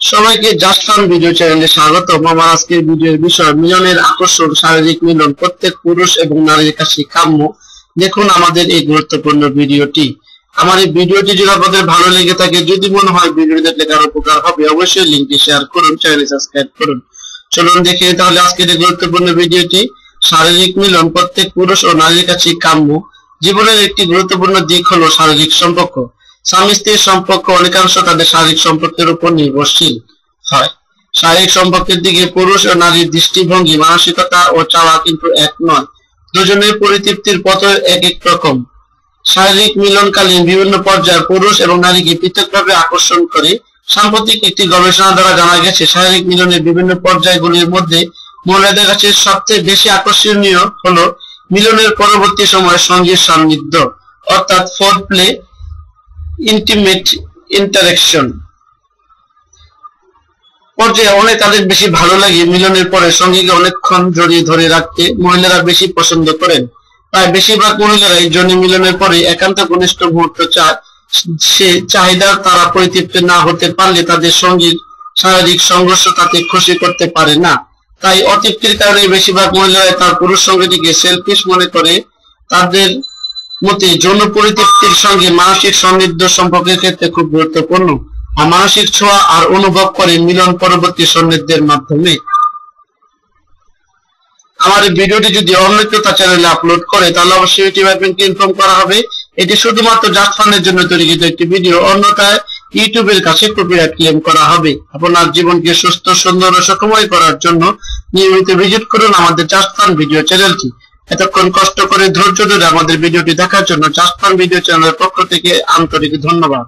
সবাইকে just fun video চ্যানেলে স্বাগতম। আমার আজকের ভিডিওর বিষয় মিলনের আকর্ষণ, শারীরিক মিলন প্রত্যেক পুরুষ এবং নারীর কাছে কাম্য। দেখুন আমাদের এই গুরুত্বপূর্ণ ভিডিওটি। আমার এই ভিডিওটি যদি আপনাদের ভালো লেগে থাকে, যদি মনে হয় ভিডিওটি দেখলে কারো উপকার হবে, অবশ্যই লিংকটি শেয়ার করুন, চ্যানেল সাবস্ক্রাইব করুন। চলুন দেখে তাহলে আজকের এই গুরুত্বপূর্ণ ভিডিওটি। শারীরিক মিলন প্রত্যেক পুরুষ ও নারীর কাছে কাম্য। জীবনের একটি গুরুত্বপূর্ণ দিক হলো শারীরিক সম্পর্ক। স্বামী স্ত্রীর সম্পর্ক অনেকাংশ তাদের শারীরিক সম্পর্কের উপর নির্ভরশীল হয়। শারীরিক সম্পর্কের দিকে পুরুষ ও নারীর দৃষ্টিভঙ্গি, মানসিকতা ও চাওয়া কিন্তু এক নয়। দুজনের পরিতৃপ্তির পথ এক এক রকম। শারীরিক মিলনকালীন বিভিন্ন পর্যায়ে পুরুষ এবং নারীকে পৃথকভাবে আকর্ষণ করে। সাম্প্রতিক একটি গবেষণা দ্বারা জানা গেছে, শারীরিক মিলনের বিভিন্ন পর্যায়গুলির মধ্যে মহিলাদের কাছে সবচেয়ে বেশি আকর্ষণীয় হলো মিলনের পরবর্তী সময়ে সঙ্গীর সান্নিধ্য, অর্থাৎ ফোরপ্লে, ইন্টিমেট ইন্টারেকশন পর্যায়ে অনেক তাদের বেশি ভালো লাগে। মিলনের পরে সঙ্গীকে অনেকক্ষণ জড়িয়ে ধরে রাখতে মহিলারা বেশি পছন্দ করেন। প্রায় বেশিরভাগ মহিলারাই যৌন মিলনের পরে একান্ত ঘনিষ্ঠ মুহূর্ত চায়। সে চাহিদা তারা পরিতৃপ্ত না হতে পারলে তাদের সঙ্গীর শারীরিক সংঘর্ষ তাকে খুশি করতে পারে না। তাই অতৃপ্তির কারণে বেশিরভাগ মহিলারাই তার পুরুষ সঙ্গীটিকে সেলফিশ মনে করে। তাদের মতে যৌন পরিতৃপ্তির সঙ্গে মানসিক সান্নিধ্য সম্পর্কের ক্ষেত্রে খুব গুরুত্বপূর্ণ, আর মানসিক ছোঁয়া আর অনুভব করে মিলন পরবর্তী সান্নিধ্যের মাধ্যমে। আমার এই ভিডিওটি যদি অন্য কেউ তার চ্যানেলে আপলোড করে, তাহলে অবশ্যই ইউটিউব অ্যাডমিনকে ইনফর্ম করা হবে। এটি শুধুমাত্র জাস্ট ফানের জন্য তৈরিকৃত একটি ভিডিও, অন্যথায় ইউটিউবের কাছে কপিরাইট ক্লেম করা হবে। আপনার জীবনকে সুস্থ, সুন্দর ও সুখময় করার জন্য নিয়মিত ভিজিট করুন আমাদের জাস্ট ফান ভিডিও চ্যানেলটি। এতক্ষণ কষ্ট করে ধৈর্য ধরে আমাদের ভিডিওটি দেখার জন্য জাস্ট ফান ভিডিও চ্যানেলের পক্ষ থেকে আন্তরিক ধন্যবাদ।